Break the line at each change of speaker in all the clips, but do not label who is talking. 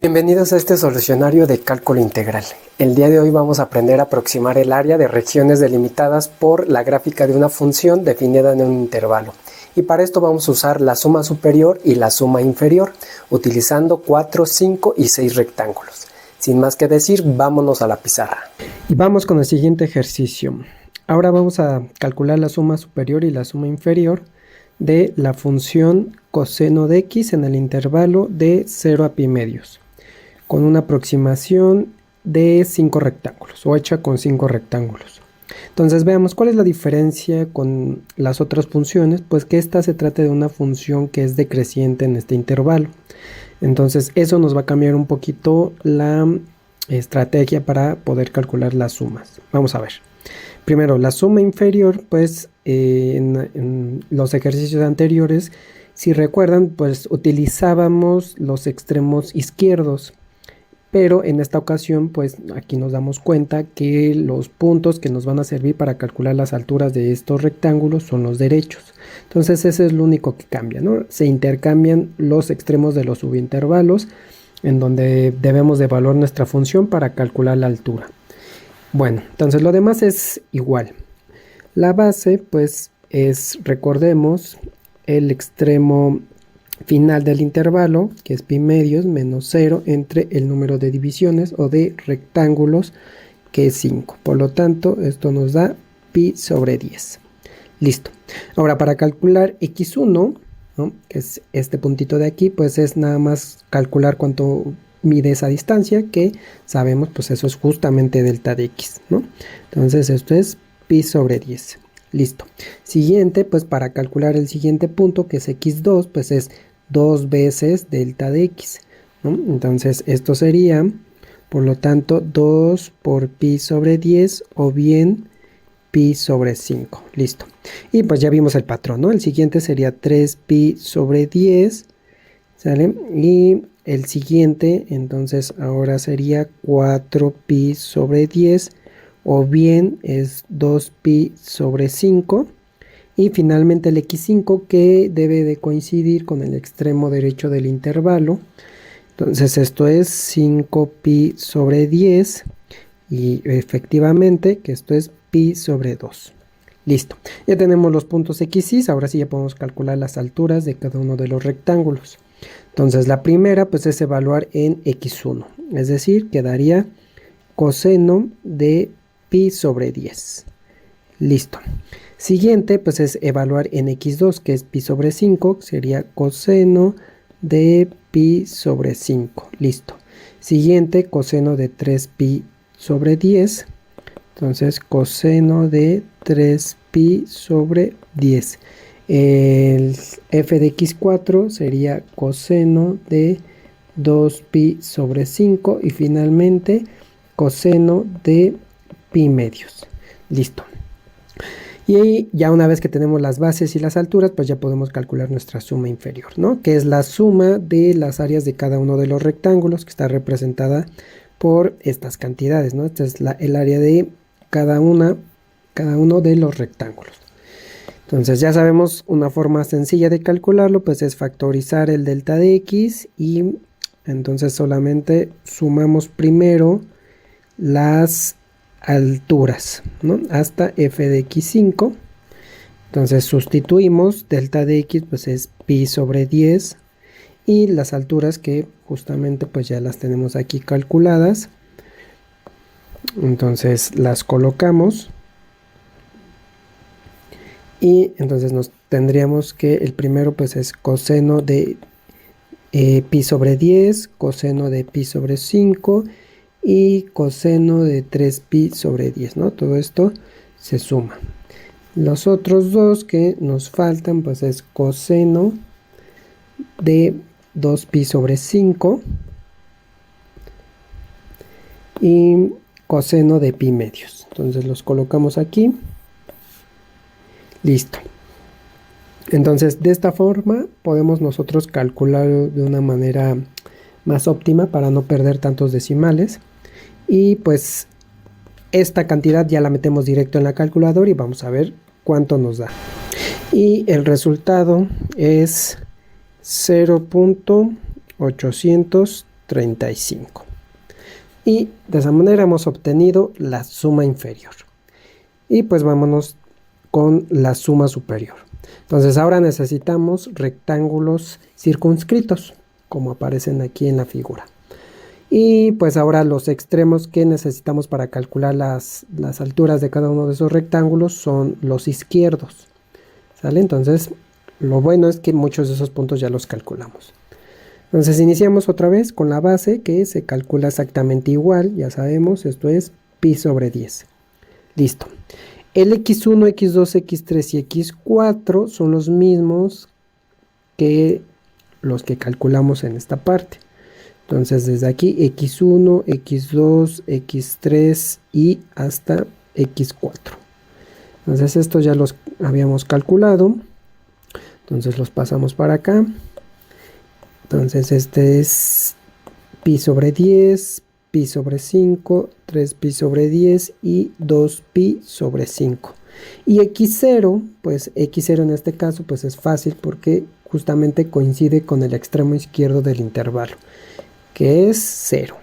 Bienvenidos a este solucionario de cálculo integral. El día de hoy vamos a aprender a aproximar el área de regiones delimitadas por la gráfica de una función definida en un intervalo. Y para esto vamos a usar la suma superior y la suma inferior, utilizando 4, 5 y 6 rectángulos. Sin más que decir, vámonos a la pizarra. Y vamos con el siguiente ejercicio. Ahora vamos a calcular la suma superior y la suma inferior de la función coseno de x en el intervalo de 0 a pi medios, con una aproximación de 5 rectángulos o hecha con 5 rectángulos. Entonces veamos cuál es la diferencia con las otras funciones, pues que esta se trata de una función que es decreciente en este intervalo. Entonces eso nos va a cambiar un poquito la estrategia para poder calcular las sumas. Vamos a ver. Primero, la suma inferior, pues en los ejercicios anteriores, si recuerdan, pues utilizábamos los extremos izquierdos. Pero en esta ocasión, pues aquí nos damos cuenta que los puntos que nos van a servir para calcular las alturas de estos rectángulos son los derechos. Entonces ese es lo único que cambia, ¿no? Se intercambian los extremos de los subintervalos en donde debemos de evaluar nuestra función para calcular la altura. Bueno, entonces lo demás es igual. La base, pues es, recordemos, el extremo final del intervalo, que es pi medios menos 0 entre el número de divisiones o de rectángulos, que es 5. Por lo tanto, esto nos da pi sobre 10. Listo. Ahora, para calcular x1, ¿no?, que es este puntito de aquí, pues es nada más calcular cuánto mide esa distancia, que sabemos, pues eso es justamente delta de x, ¿no? Entonces, esto es pi sobre 10. Listo. Siguiente, pues para calcular el siguiente punto, que es x2, pues es 2 veces delta de x, ¿no? Entonces esto sería, por lo tanto, 2 por pi sobre 10 o bien pi sobre 5. Listo. Y pues ya vimos el patrón, ¿no? El siguiente sería 3 pi sobre 10, ¿sale? Y el siguiente, entonces ahora sería 4 pi sobre 10 o bien es 2 pi sobre 5. Y finalmente el x5, que debe de coincidir con el extremo derecho del intervalo. Entonces esto es 5 pi sobre 10 y efectivamente que esto es pi sobre 2. Listo. Ya tenemos los puntos x y ahora sí ya podemos calcular las alturas de cada uno de los rectángulos. Entonces la primera pues es evaluar en x1. Es decir, quedaría coseno de pi sobre 10. Listo. Siguiente, pues es evaluar en x2, que es pi sobre 5, sería coseno de pi sobre 5. Listo. Siguiente, coseno de 3 pi sobre 10. Entonces, coseno de 3 pi sobre 10. El f de x4 sería coseno de 2 pi sobre 5. Y finalmente, coseno de pi medios. Listo. Y ya una vez que tenemos las bases y las alturas, pues ya podemos calcular nuestra suma inferior, ¿no? Que es la suma de las áreas de cada uno de los rectángulos, que está representada por estas cantidades, ¿no? Esta es el área de cada uno de los rectángulos. Entonces ya sabemos una forma sencilla de calcularlo, pues es factorizar el delta de x y entonces solamente sumamos primero las alturas, ¿no?, hasta f de x5. Entonces sustituimos delta de x, pues es pi sobre 10 y las alturas que justamente pues ya las tenemos aquí calculadas. Entonces las colocamos y entonces nos tendríamos que el primero pues es coseno de pi sobre 10, coseno de pi sobre 5 y coseno de 3pi sobre 10, ¿no? Todo esto se suma. Los otros dos que nos faltan, pues es coseno de 2pi sobre 5 y coseno de pi medios. Entonces los colocamos aquí. Listo. Entonces de esta forma podemos nosotros calcular de una manera más óptima para no perder tantos decimales. Y pues esta cantidad ya la metemos directo en la calculadora y vamos a ver cuánto nos da. Y el resultado es 0.830 35. Y de esa manera hemos obtenido la suma inferior. Y pues vámonos con la suma superior. Entonces ahora necesitamos rectángulos circunscritos, como aparecen aquí en la figura. Y pues ahora los extremos que necesitamos para calcular las alturas de cada uno de esos rectángulos son los izquierdos. ¿Sale? Entonces lo bueno es que muchos de esos puntos ya los calculamos. Entonces iniciamos otra vez con la base, que se calcula exactamente igual, ya sabemos, esto es pi sobre 10. Listo. El x1, x2, x3 y x4 son los mismos que los que calculamos en esta parte. Entonces desde aquí x1, x2, x3 y hasta x4. Entonces estos ya los habíamos calculado. Entonces los pasamos para acá. Entonces este es pi sobre 10, pi sobre 5, 3pi sobre 10 y 2pi sobre 5. Y x0, pues x0 en este caso pues es fácil porque justamente coincide con el extremo izquierdo del intervalo, que es 0.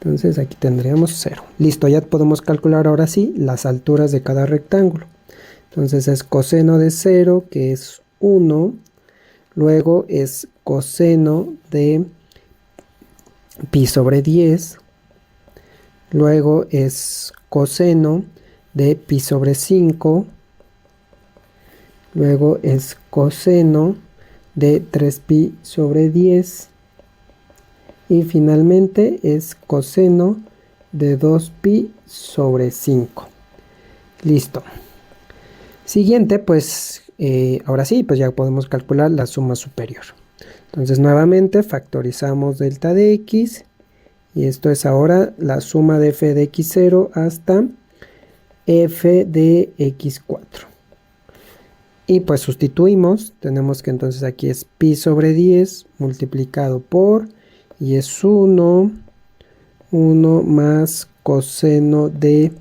Entonces aquí tendríamos 0. Listo, ya podemos calcular ahora sí las alturas de cada rectángulo. Entonces es coseno de 0, que es 1. Luego es coseno de pi sobre 10. Luego es coseno de pi sobre 5. Luego es coseno de 3pi sobre 10. Y finalmente es coseno de 2pi sobre 5. Listo. Siguiente, pues ahora sí, pues ya podemos calcular la suma superior. Entonces nuevamente factorizamos delta de x. Y esto es ahora la suma de f de x0 hasta f de x4. Y pues sustituimos. Tenemos que entonces aquí es pi sobre 10 multiplicado por... y es 1 más coseno de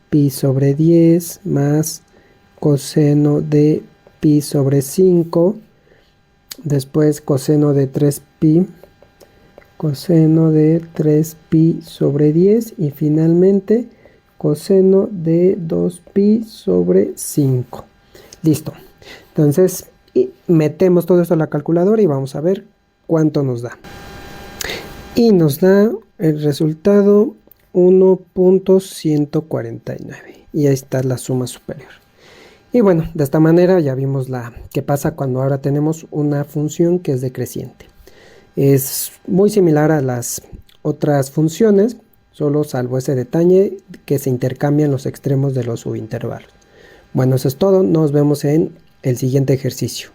pi sobre 10 más coseno de pi sobre 5, después coseno de 3pi, coseno de 3pi sobre 10 y finalmente coseno de 2pi sobre 5. Listo. Entonces metemos todo esto a la calculadora y vamos a ver cuánto nos da. Y nos da el resultado 1.149. Y ahí está la suma superior. Y bueno, de esta manera ya vimos qué pasa cuando ahora tenemos una función que es decreciente. Es muy similar a las otras funciones, solo salvo ese detalle que se intercambian los extremos de los subintervalos. Bueno, eso es todo. Nos vemos en el siguiente ejercicio.